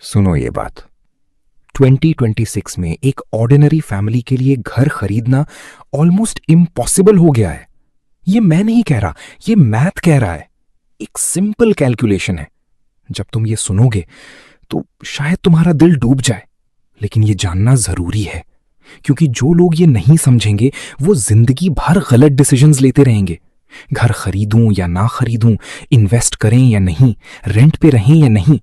सुनो ये बात। 2026 में एक ऑर्डिनरी फैमिली के लिए घर खरीदना ऑलमोस्ट इम्पॉसिबल हो गया है। ये मैं नहीं कह रहा, ये मैथ कह रहा है। एक सिंपल कैलकुलेशन है। जब तुम ये सुनोगे तो शायद तुम्हारा दिल डूब जाए, लेकिन ये जानना जरूरी है, क्योंकि जो लोग ये नहीं समझेंगे वो जिंदगी भर गलत डिसीजंस लेते रहेंगे। घर खरीदूं या ना खरीदूं, इन्वेस्ट करें या नहीं, रेंट पे रहें या नहीं।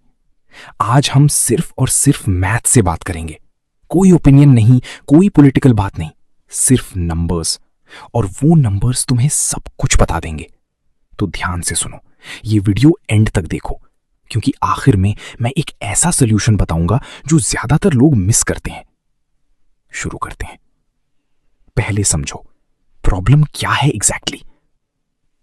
आज हम सिर्फ और सिर्फ मैथ से बात करेंगे। कोई ओपिनियन नहीं, कोई पॉलिटिकल बात नहीं, सिर्फ नंबर्स। और वो नंबर्स तुम्हें सब कुछ बता देंगे। तो ध्यान से सुनो, ये वीडियो एंड तक देखो, क्योंकि आखिर में मैं एक ऐसा सोल्यूशन बताऊंगा जो ज्यादातर लोग मिस करते हैं। शुरू करते हैं। पहले समझो प्रॉब्लम क्या है एग्जैक्टली।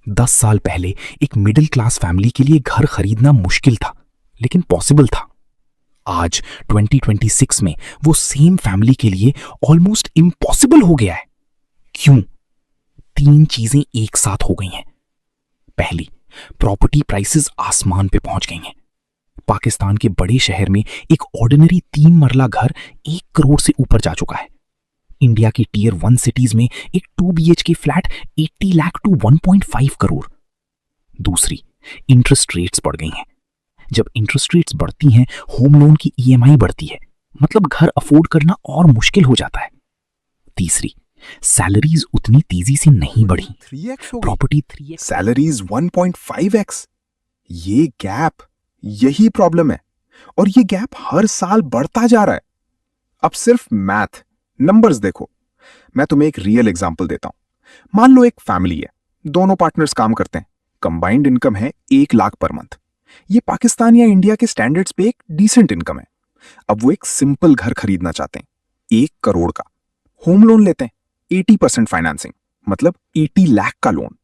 10 साल पहले एक मिडिल क्लास फैमिली के लिए घर खरीदना मुश्किल था, लेकिन पॉसिबल था। आज 2026 में वो सेम फैमिली के लिए ऑलमोस्ट इम्पॉसिबल हो गया है। क्यों? 3 चीजें एक साथ हो गई हैं। पहली, प्रॉपर्टी प्राइसेस आसमान पे पहुंच गई हैं। पाकिस्तान के बड़े शहर में एक ऑर्डिनरी 3 मरला घर 1 करोड़ से ऊपर जा चुका है। इंडिया की टीयर 1 सिटीज में एक 2 BHK flat 80 lakh to 1.5 crore. दूसरी, इंटरेस्ट रेट्स बढ़ गई हैं। जब इंटरेस्ट रेट्स बढ़ती हैं, होम लोन की EMI बढ़ती है, मतलब घर अफोर्ड करना और मुश्किल हो जाता है। तीसरी, सैलरीज उतनी तेजी से नहीं बढ़ी। 3x हो गई। Property 3x, salaries 1.5x। ये गैप, यही प्रॉब्लम है। और ये गैप हर साल बढ़ता जा रहा है। अब सिर्फ मैथ, नंबर्स देखो। मैं तुम्हें एक रियल एग्जांपल देता हूं। मान लो एक फैमिली है, दोनों पार्टनर्स काम करते हैं, कंबाइंड इनकम है 1 लाख पर मंथ। ये पाकिस्तान या इंडिया के स्टैंडर्ड्स पे एक डिसेंट इनकम है। अब वो एक सिंपल घर खरीदना चाहते हैं, 1 करोड़ का। होम लोन लेते हैं, 80% फाइनेंसिंग, मतलब 80 लाख का लोन।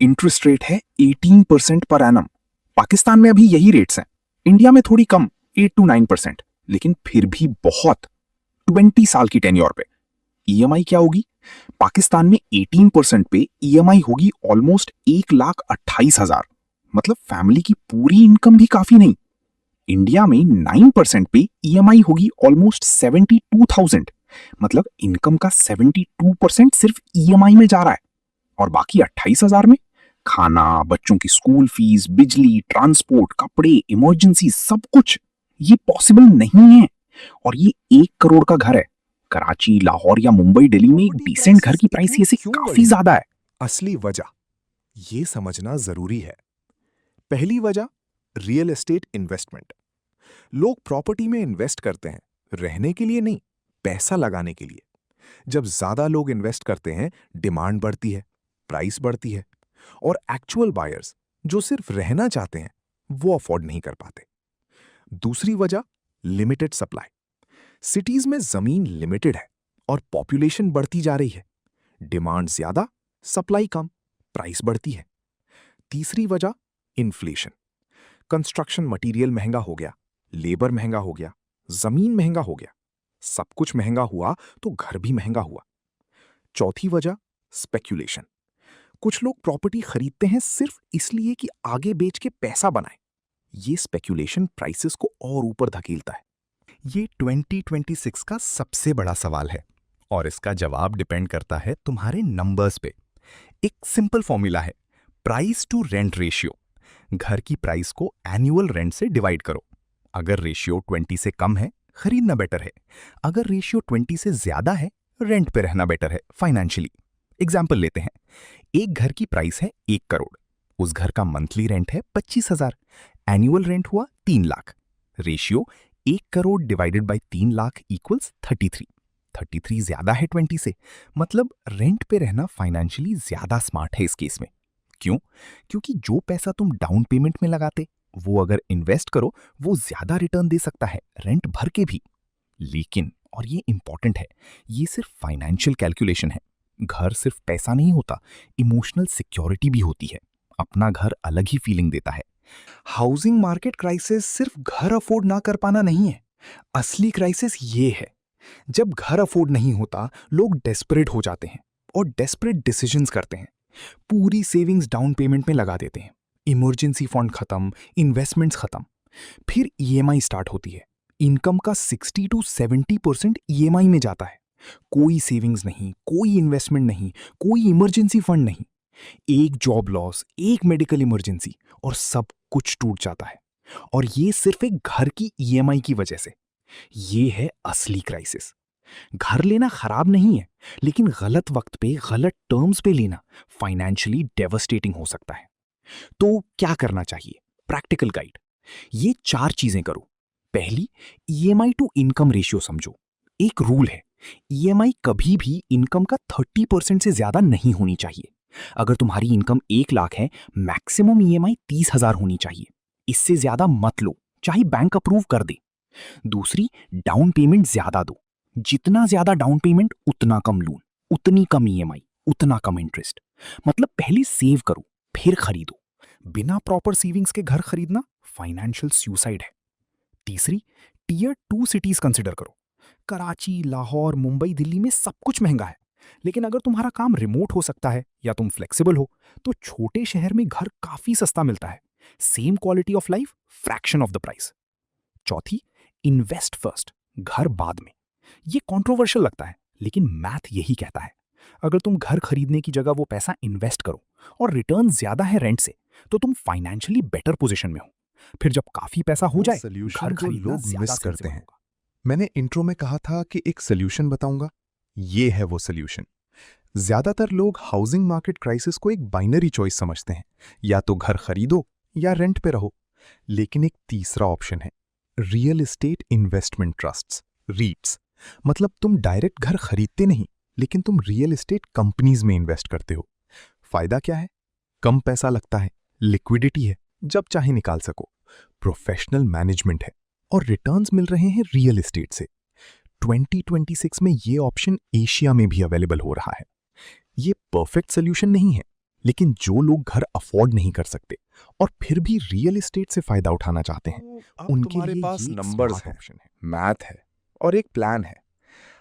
इंटरेस्ट रेट है 18% पर एनम। पाकिस्तान में अभी यही रेट्स हैं, इंडिया में थोड़ी कम, 8 to 9%, लेकिन फिर भी बहुत। 20 साल की टेन्योर पे EMI क्या होगी? पाकिस्तान में 18% पे EMI होगी ऑलमोस्ट 1,28,000, मतलब फैमिली की पूरी इनकम भी काफी नहीं। इंडिया में 9% पे EMI होगी ऑलमोस्ट 72,000, मतलब इनकम का 72% सिर्फ EMI में जा रहा है। और बाकी 28,000 में खाना, बच्चों की स्कूल फीस, बिजली, ट्रांसपोर्ट, कपड़े, इमरजेंसी, सब कुछ। ये पॉसिबल नहीं है। और ये 1 करोड़ का घर है। कराची, लाहौर या मुंबई, दिल्ली में एक डिसेंट घर की प्राइस ये से काफी ज्यादा है। असली वजह ये समझना जरूरी है। पहली वजह, रियल एस्टेट इन्वेस्टमेंट। लोग प्रॉपर्टी में इन्वेस्ट करते हैं रहने के लिए नहीं, पैसा लगाने के लिए। जब ज्यादा लोग इन्वेस्ट करते हैं, डिमांड बढ़ती है, प्राइस बढ़ती है, और एक्चुअल बायर्स जो सिर्फ रहना चाहते हैं वो अफोर्ड नहीं कर पाते। दूसरी वजह, लिमिटेड सप्लाई। सिटीज में जमीन लिमिटेड है और पॉपुलेशन बढ़ती जा रही है। डिमांड ज्यादा, सप्लाई कम, प्राइस बढ़ती है। तीसरी वजह, इन्फ्लेशन। कंस्ट्रक्शन मटेरियल महंगा हो गया, लेबर महंगा हो गया, जमीन महंगा हो गया। सब कुछ महंगा हुआ तो घर भी महंगा हुआ। चौथी वजह, स्पेक्यूलेशन। कुछ लोग प्रॉपर्टी खरीदते हैं सिर्फ इसलिए कि आगे बेच के पैसा बनाए। ये स्पेक्यूलेशन प्राइसेस को और ऊपर धकेलता है। ये 2026 का सबसे बड़ा सवाल है, और इसका जवाब डिपेंड करता है तुम्हारे नंबर्स पे। एक सिंपल फॉर्मूला है, प्राइस टू रेंट रेशियो। घर की प्राइस को एनुअल रेंट से डिवाइड करो। अगर रेशियो 20 से कम है, खरीदना बेटर है। अगर रेशियो 20 से ज्यादा है, रेंट पे रहना बेटर है फाइनेंशियली। एग्जाम्पल लेते हैं, एक घर की प्राइस है 1 करोड़, उस घर का मंथली रेंट है 25,000, एनुअल रेंट हुआ 3 lakh. Ratio 1 crore divided by 3 lakh equals 33। 33 ज्यादा है 20 से, मतलब रेंट पे रहना फाइनेंशियली ज्यादा स्मार्ट है इस केस में। क्यों? क्योंकि जो पैसा तुम डाउन पेमेंट में लगाते, वो अगर इन्वेस्ट करो वो ज्यादा रिटर्न दे सकता है रेंट भर के भी। लेकिन, और ये इंपॉर्टेंट है, ये सिर्फ फाइनेंशियल कैलकुलेशन है। घर सिर्फ पैसा नहीं होता, इमोशनल सिक्योरिटी भी होती है। अपना घर अलग ही फीलिंग देता है। हाउसिंग मार्केट क्राइसिस सिर्फ घर अफोर्ड ना कर पाना नहीं है। असली क्राइसिस ये है, जब घर अफोर्ड नहीं होता, लोग डेस्परेट हो जाते हैं और डेस्परेट डिसीजंस करते हैं। पूरी सेविंग्स डाउन पेमेंट में लगा देते हैं। इमरजेंसी फंड खत्म, इन्वेस्टमेंट्स खत्म। फिर EMI स्टार्ट होती है। इनकम का 60 to 70% ईएमआई में जाता है। कोई सेविंग्स नहीं, कोई इन्वेस्टमेंट नहीं, कोई इमरजेंसी फंड नहीं। एक जॉब लॉस, एक मेडिकल इमरजेंसी और सब कुछ टूट जाता है। और ये सिर्फ एक घर की ईएमआई की वजह से। ये है असली क्राइसिस। घर लेना खराब नहीं है, लेकिन गलत वक्त पे गलत टर्म्स पे लेना फाइनेंशियली डेवस्टेटिंग हो सकता है। तो क्या करना चाहिए? Practical guide. ये 4 चीजें करो। पहली, ईएमआई टू इनकम रेशियो समझो। एक रूल है, ईएमआई कभी भी इनकम का 30% से ज्यादा नहीं होनी चाहिए। अगर तुम्हारी इनकम 1 लाख है, मैक्सिमम ईएमआई 30,000 होनी चाहिए। इससे ज्यादा मत लो, चाहे बैंक अप्रूव कर दे। दूसरी, डाउन पेमेंट ज्यादा दो। जितना ज्यादा डाउन पेमेंट उतना कम लोन, उतनी कम ईएमआई, उतना कम इंटरेस्ट। मतलब पहले सेव करो, फिर खरीदो। बिना प्रॉपर सेविंग्स के घर खरीदना फाइनेंशियल सुसाइड है। तीसरी, टीयर 2 सिटीज कंसिडर करो। कराची, लाहौर, मुंबई, दिल्ली में सब कुछ महंगा है, लेकिन अगर तुम्हारा काम रिमोट हो सकता है या तुम फ्लेक्सिबल हो, तो छोटे शहर में घर काफी सस्ता मिलता है। Same quality of life, fraction of the price. चौथी, इन्वेस्ट फर्स्ट, घर बाद में। ये कंट्रोवर्शियल लगता है, लेकिन मैथ यही कहता है। अगर तुम घर खरीदने की जगह वो पैसा इन्वेस्ट करो और रिटर्न ज्यादा है रेंट से, तो तुम फाइनेंशियली बेटर पोजीशन में हो। फिर जब काफी पैसा हो जाए, सोल्यूशन घर जो खरीदना लोग ज्यादा मिस करते sensible हैं। होगा। मैंने इंट्रो में कहा था कि एक सोल्यूशन बताऊंगा। ये है वो सोल्यूशन। ज्यादातर लोग हाउसिंग मार्केट क्राइसिस को एक बाइनरी चॉइस समझते हैं, या तो घर खरीदो या रेंट पे रहो। लेकिन एक तीसरा ऑप्शन है, रियल एस्टेट इन्वेस्टमेंट ट्रस्ट्स, रीट्स। मतलब तुम डायरेक्ट घर खरीदते नहीं, लेकिन तुम रियल एस्टेट कंपनीज में इन्वेस्ट करते हो। फायदा क्या है? कम पैसा लगता है, लिक्विडिटी है, जब चाहे निकाल सको, प्रोफेशनल मैनेजमेंट है, और रिटर्न्स मिल रहे हैं रियल एस्टेट से। 2026 में ये ऑप्शन एशिया में भी अवेलेबल हो रहा है। ये परफेक्ट सोल्यूशन नहीं है, लेकिन जो लोग घर अफोर्ड नहीं कर सकते और फिर भी रियल एस्टेट से फायदा उठाना चाहते हैं, उनके तुम्हारे लिए पास ये एक नंबर्स smart हैं, option है। मैथ है और एक प्लान है।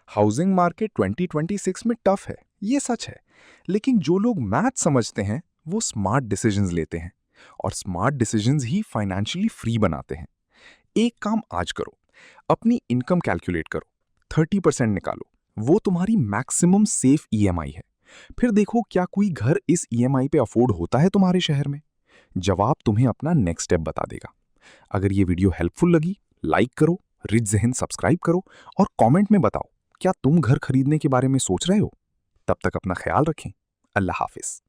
हाउसिंग मार्केट 2026 में टफ है, ये सच है, लेकिन जो लोग मैथ समझते हैं वो स्मार्ट डिसीजंस लेते हैं, और स्मार्ट डिसीजंस ही फाइनेंशियली फ्री बनाते हैं। एक काम आज करो, अपनी इनकम कैलकुलेट करो, 30% निकालो, वो तुम्हारी मैक्सिमम सेफ ईएमआई है। फिर देखो क्या कोई घर इस ईएमआई पे अफोर्ड होता है तुम्हारे शहर में। जवाब तुम्हें अपना नेक्स्ट स्टेप बता देगा। अगर ये वीडियो हेल्पफुल लगी, लाइक करो, रिच ज़हन सब्सक्राइब करो, और कमेंट में बताओ क्या तुम घर खरीदने के बारे में सोच रहे हो। तब तक अपना ख्याल रखें। अल्लाह हाफिज।